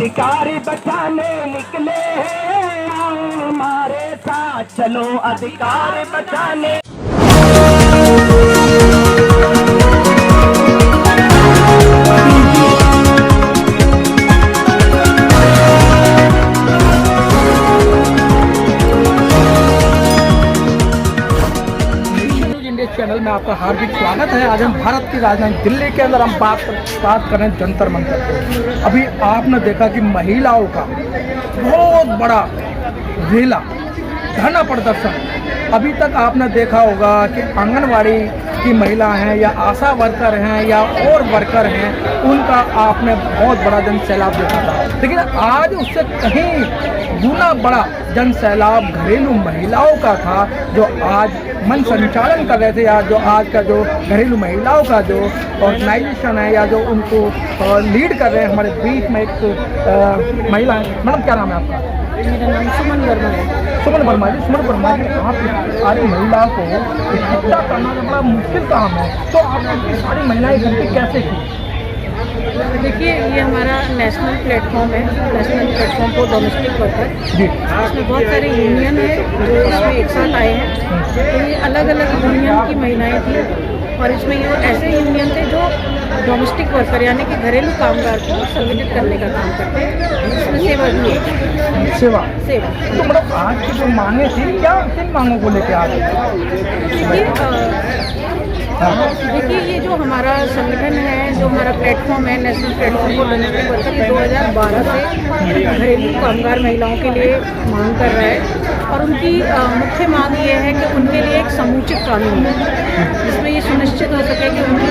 अधिकार बचाने निकले हैं, आओ हमारे साथ चलो अधिकार बचाने। चैनल में आपका हार्दिक स्वागत है। आज हम भारत की राजधानी दिल्ली के अंदर हम बात कर रहे हैं जंतर मंतर पे। अभी आपने देखा कि महिलाओं का बहुत बड़ा रेला धरना प्रदर्शन। अभी तक आपने देखा होगा कि आंगनवाड़ी की महिला हैं या आशा वर्कर हैं या और वर्कर हैं, उनका आपने बहुत बड़ा जन सैलाब देखा था। लेकिन आज उससे कहीं गुना बड़ा जन सैलाब घरेलू महिलाओं का था, जो आज मन संचालन कर रहे थे, या जो आज का जो घरेलू महिलाओं का जो ऑर्गेनाइजेशन है या जो उनको लीड कर रहे हैं। हमारे बीच में एक महिला है। मैडम, क्या नाम है आपका? मेरा नाम सुमन वर्मा है। सुमन वर्मा जी, आप सारी महिलाओं को इकट्ठा करना तो बड़ा मुश्किल काम है, तो आपने सारी महिलाएं इकट्ठी कैसे की? देखिए, ये हमारा नेशनल प्लेटफॉर्म है, national platform for domestic worker जी। इसमें बहुत सारे यूनियन है जो इसमें एक साथ आए हैं। तो ये अलग अलग यूनियन की महिलाएं थी, और इसमें ये ऐसे यूनियन थे जो डोमेस्टिक वर्कर यानी कि घरेलू कामगार को संगठित करने का काम करते हैं। इसमें सेवा भी है। सेवा। तो मतलब आज की जो मांगे थी, क्या किन मांगों को लेकर आ रहे? देखिए, ये जो हमारा संगठन है, जो हमारा प्लेटफॉर्म है, national platform for domestic worker, ये 2012 से घरेलू कामगार महिलाओं के लिए मांग कर रहा है। और उनकी मुख्य मांग ये है कि उनके लिए एक समुचित कानून है जिसमें ये सुनिश्चित हो सके कि उनकी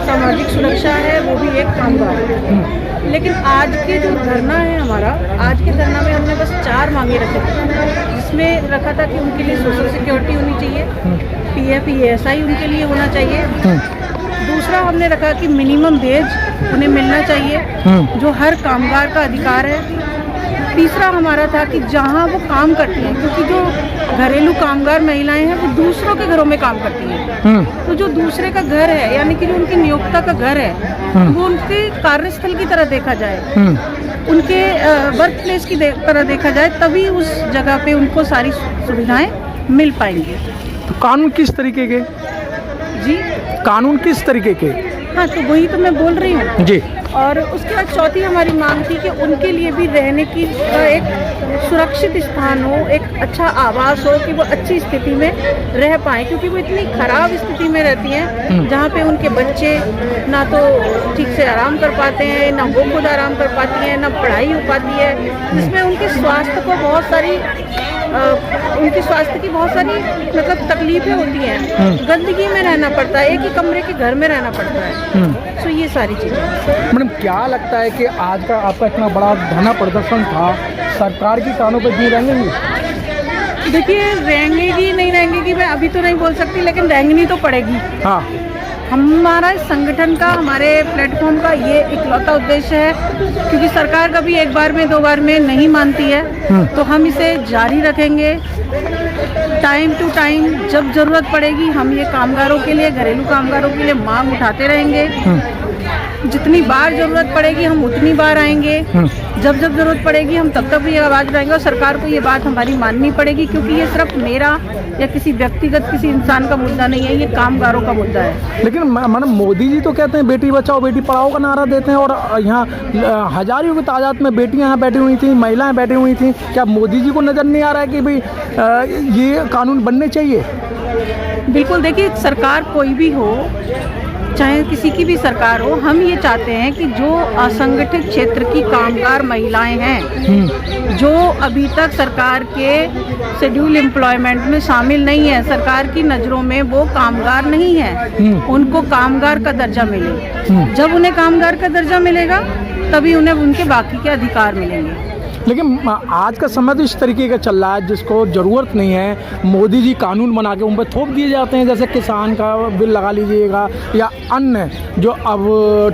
सामाजिक सुरक्षा है, वो भी एक कामगार है। लेकिन आज के जो धरना है हमारा, आज के धरना में हमने बस 4 मांगे रखे थे, जिसमें रखा था कि उनके लिए सोशल सिक्योरिटी होनी चाहिए, PF ESI उनके लिए होना चाहिए। दूसरा हमने रखा कि मिनिमम वेज उन्हें मिलना चाहिए, जो हर कामगार का अधिकार है। तीसरा हमारा था कि जहाँ वो काम करती हैं, क्योंकि जो घरेलू कामगार महिलाएं हैं वो दूसरों के घरों में काम करती हैं, तो जो दूसरे का घर है यानी कि जो उनकी नियोक्ता का घर है, वो उनके कार्यस्थल की तरह देखा जाए, उनके वर्क प्लेस की तरह देखा जाए, तभी उस जगह पे उनको सारी सुविधाएं मिल पाएंगी। तो कानून किस तरीके के जी? कानून किस तरीके के? हाँ, तो वही तो मैं बोल रही हूँ जी। और उसके बाद चौथी हमारी मांग थी कि उनके लिए भी रहने की एक सुरक्षित स्थान हो, एक अच्छा आवास हो, कि वो अच्छी स्थिति में रह पाएँ, क्योंकि वो इतनी खराब स्थिति में रहती हैं जहाँ पे उनके बच्चे ना तो ठीक से आराम कर पाते हैं, ना वो खुद आराम कर पाती हैं, ना पढ़ाई हो पाती है, जिसमें उनके स्वास्थ्य को बहुत सारी उनके स्वास्थ्य की बहुत सारी मतलब तकलीफें होती हैं। गंदगी में रहना पड़ता है, एक ही कमरे के घर में रहना पड़ता है। तो ये सारी चीज़ें। मैडम, क्या लगता है कि आज का आपका इतना बड़ा धरना प्रदर्शन था, सरकार की कानों पर जी रहेंगी? देखिए, रहेंगी नहीं रहेंगी मैं अभी तो नहीं बोल सकती, लेकिन रहेंगी तो पड़ेगी। हाँ। हमारा इस संगठन का, हमारे प्लेटफॉर्म का ये इकलौता उद्देश्य है, क्योंकि सरकार कभी एक बार में 2 बार में नहीं मानती है, तो हम इसे जारी रखेंगे। टाइम टू टाइम जब ज़रूरत पड़ेगी हम ये कामगारों के लिए, घरेलू कामगारों के लिए मांग उठाते रहेंगे। जितनी बार ज़रूरत पड़ेगी हम उतनी बार आएंगे, जब जरूरत पड़ेगी हम तब तक ये आवाज़ उठाएंगे। और सरकार को ये बात हमारी माननी पड़ेगी, क्योंकि ये सिर्फ मेरा या किसी व्यक्तिगत किसी इंसान का मुद्दा नहीं है, ये कामगारों का मुद्दा है। लेकिन मैडम, मोदी जी तो कहते हैं बेटी बचाओ बेटी पढ़ाओ का नारा देते हैं, और यहाँ हजारों की तादाद में बेटियां यहाँ बैठी हुई थी, महिलाएं बैठी हुई थी। क्या मोदी जी को नज़र नहीं आ रहा है कि भाई ये कानून बनने चाहिए? बिल्कुल। देखिए, सरकार कोई भी हो, चाहे किसी की भी सरकार हो, हम ये चाहते हैं कि जो असंगठित क्षेत्र की कामगार महिलाएं हैं, जो अभी तक सरकार के शेड्यूल एम्प्लॉयमेंट में शामिल नहीं है, सरकार की नज़रों में वो कामगार नहीं है, उनको कामगार का दर्जा मिले। जब उन्हें कामगार का दर्जा मिलेगा तभी उन्हें उनके बाकी के अधिकार मिलेंगे। लेकिन आज का समय तो इस तरीके का चल रहा है, जिसको ज़रूरत नहीं है मोदी जी कानून बना के उन पर थोप दिए जाते हैं। जैसे किसान का बिल लगा लीजिएगा, या अन्य जो अब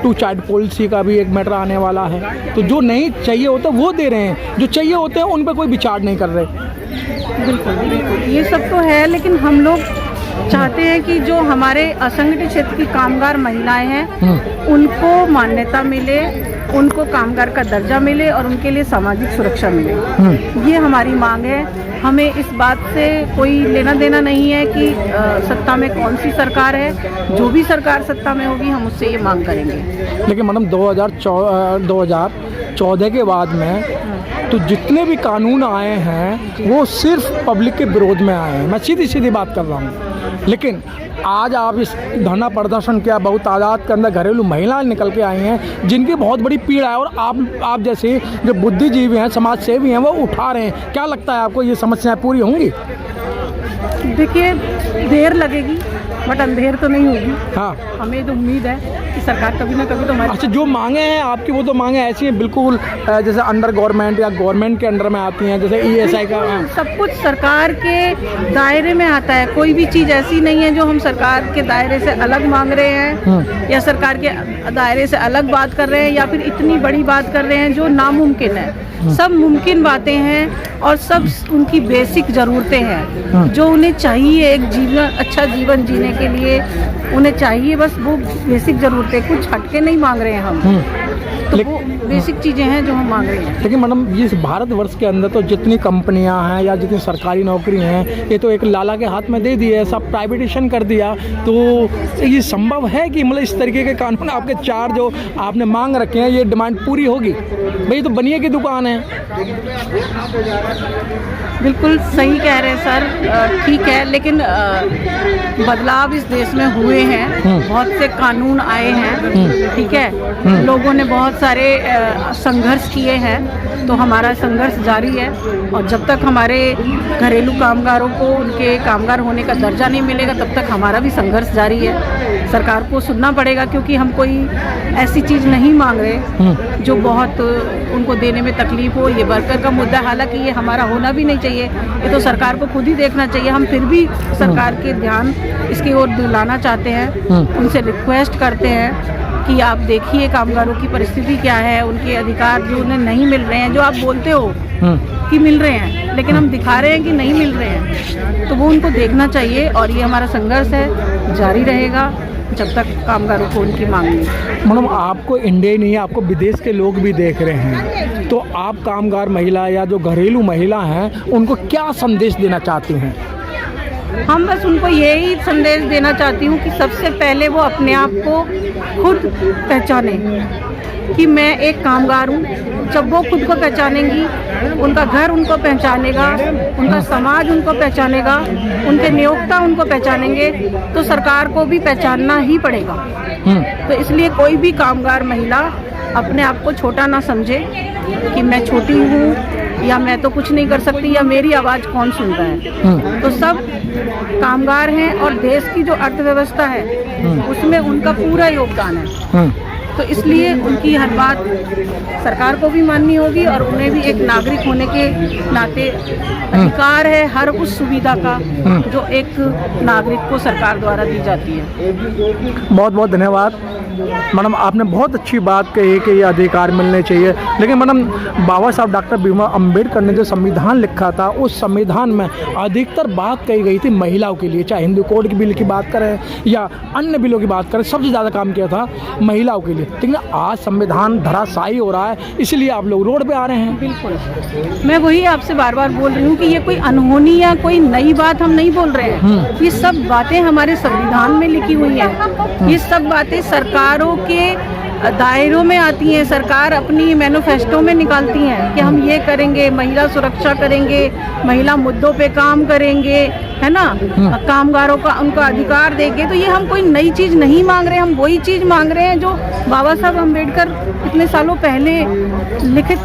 2 चाइल्ड पॉलिसी का भी एक मैटर आने वाला है। तो जो नहीं चाहिए होता वो दे रहे हैं, जो चाहिए होते हैं उन पर कोई विचार नहीं कर रहे। बिल्कुल बिल्कुल, ये सब तो है, लेकिन हम लोग चाहते हैं कि जो हमारे असंगठित क्षेत्र की कामगार महिलाएं हैं उनको मान्यता मिले, उनको कामगार का दर्जा मिले और उनके लिए सामाजिक सुरक्षा मिले। ये हमारी मांग है। हमें इस बात से कोई लेना देना नहीं है कि सत्ता में कौन सी सरकार है, जो भी सरकार सत्ता में होगी हम उससे ये मांग करेंगे। लेकिन मैडम 2014 के बाद में तो जितने भी कानून आए हैं वो सिर्फ पब्लिक के विरोध में आए हैं। मैं सीधी सीधी बात कर रहा हूँ। लेकिन आज आप इस धरना प्रदर्शन किया, बहुत तादाद के अंदर घरेलू महिलाएं निकल के आई हैं जिनकी बहुत बड़ी पीड़ा है, और आप जैसे जो बुद्धिजीवी हैं, समाज सेवी हैं, वो उठा रहे हैं। क्या लगता है आपको ये समस्याएं पूरी होंगी? देखिए, देर लगेगी बट अंधेर तो नहीं होगी। हाँ, हमें तो उम्मीद है कि सरकार कभी ना कभी तो हमारी। अच्छा, जो मांगे हैं आपकी वो तो मांगे ऐसी हैं बिल्कुल जैसे अंडर गवर्नमेंट या गवर्नमेंट के अंडर में आती हैं, जैसे ESI का। सब कुछ सरकार के दायरे में आता है। कोई भी चीज़ ऐसी नहीं है जो हम सरकार के दायरे से अलग मांग रहे हैं या सरकार के दायरे से अलग बात कर रहे हैं या फिर इतनी बड़ी बात कर रहे हैं जो नामुमकिन है। सब मुमकिन बातें हैं और सब उनकी बेसिक ज़रूरतें हैं जो उन्हें चाहिए एक अच्छा जीवन जीने के लिए। उन्हें चाहिए बस वो बेसिक ज़रूरतें, कुछ हटके नहीं मांग रहे हैं हम। तो वो बेसिक चीज़ें हैं जो हम मांग रहे हैं। लेकिन मैडम इस भारतवर्ष के अंदर तो जितनी कंपनियां हैं या जितनी सरकारी नौकरी हैं ये तो एक लाला के हाथ में दे दी है, सब प्राइवेटाइजेशन कर दिया। तो ये संभव है कि मतलब इस तरीके के कानून आपके 4 जो आपने मांग रखे हैं ये डिमांड पूरी होगी? भाई तो बनिए की दुकान है। बिल्कुल सही कह रहे हैं सर, ठीक है, लेकिन बदलाव इस देश में हुए हैं, बहुत से कानून आए हैं, ठीक है, लोगों ने बहुत सारे संघर्ष किए हैं, तो हमारा संघर्ष जारी है। और जब तक हमारे घरेलू कामगारों को उनके कामगार होने का दर्जा नहीं मिलेगा तब तक हमारा भी संघर्ष जारी है। सरकार को सुनना पड़ेगा क्योंकि हम कोई ऐसी चीज़ नहीं मांग रहे जो बहुत उनको देने में तकलीफ हो। ये वर्कर का मुद्दा, हालांकि ये हमारा होना भी नहीं चाहिए, ये तो सरकार को खुद ही देखना चाहिए। हम फिर भी सरकार के ध्यान इसकी ओर दिलाना चाहते हैं, उनसे रिक्वेस्ट करते हैं कि आप देखिए कामगारों की परिस्थिति क्या है, उनके अधिकार जो उन्हें नहीं मिल रहे हैं, जो आप बोलते हो कि मिल रहे हैं लेकिन हम दिखा रहे हैं कि नहीं मिल रहे हैं, तो वो उनको देखना चाहिए। और ये हमारा संघर्ष है, जारी रहेगा जब तक कामगारों को उनकी मांग नहीं। मैडम आपको इंडिया ही नहीं है, आपको विदेश के लोग भी देख रहे हैं, तो आप कामगार महिला या जो घरेलू महिला हैं उनको क्या संदेश देना चाहती हैं? हम बस उनको यही संदेश देना चाहती हूँ कि सबसे पहले वो अपने आप को खुद पहचाने कि मैं एक कामगार हूँ। जब वो खुद को पहचानेंगी, उनका घर उनको पहचानेगा, उनका समाज उनको पहचानेगा, उनके नियोक्ता उनको पहचानेंगे, तो सरकार को भी पहचानना ही पड़ेगा। तो इसलिए कोई भी कामगार महिला अपने आप को छोटा ना समझे कि मैं छोटी हूँ या मैं तो कुछ नहीं कर सकती या मेरी आवाज़ कौन सुन रहा है। तो सब कामगार हैं और देश की जो अर्थव्यवस्था है उसमें उनका पूरा योगदान है। तो इसलिए उनकी हर बात सरकार को भी माननी होगी और उन्हें भी एक नागरिक होने के नाते अधिकार है हर उस सुविधा का जो एक नागरिक को सरकार द्वारा दी जाती है। बहुत बहुत धन्यवाद मैडम, आपने बहुत अच्छी बात कही कि ये अधिकार मिलने चाहिए। लेकिन मैडम बाबा साहब डॉक्टर भीमराव अम्बेडकर ने जो संविधान लिखा था उस संविधान में अधिकतर बात कही गई थी महिलाओं के लिए, चाहे हिंदू कोड की बिल की बात करें या अन्य बिलों की बात करें, सबसे ज़्यादा काम किया था महिलाओं के लिए। लेकिन आज संविधान धराशायी हो रहा है, इसलिए आप लोग रोड पे आ रहे हैं। बिल्कुल, मैं वही आपसे बार बार बोल रही हूँ कि ये कोई अनहोनी या कोई नई बात हम नहीं बोल रहे हैं। ये सब बातें हमारे संविधान में लिखी हुई हैं। ये सब बातें सरकारों के दायरों में आती हैं। सरकार अपनी मैनिफेस्टो में निकालती हैं कि हम ये करेंगे, महिला सुरक्षा करेंगे, महिला मुद्दों पे काम करेंगे, है ना, कामगारों का उनका अधिकार देंगे। तो ये हम कोई नई चीज़ नहीं मांग रहे, हम वही चीज़ मांग रहे हैं जो बाबा साहब अम्बेडकर इतने सालों पहले लिखित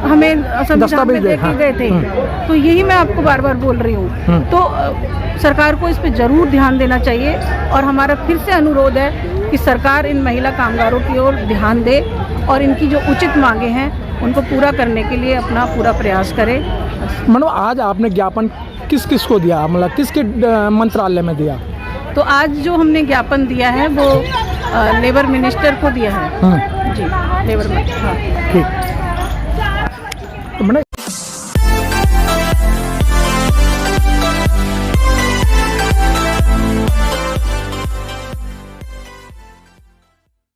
हमें संविधान में देके गए थे। तो यही मैं आपको बार बार बोल रही हूँ। तो सरकार को इस पे जरूर ध्यान देना चाहिए और हमारा फिर से अनुरोध है कि सरकार इन महिला कामगारों की ओर ध्यान दे और इनकी जो उचित मांगे हैं उनको पूरा करने के लिए अपना पूरा प्रयास करे। मैडम आज आपने ज्ञापन किस किस को दिया, मतलब किसके मंत्रालय में दिया? तो आज जो हमने ज्ञापन दिया है वो लेबर मिनिस्टर को दिया है। जी, लेबर मिनिस्टर। ठीक।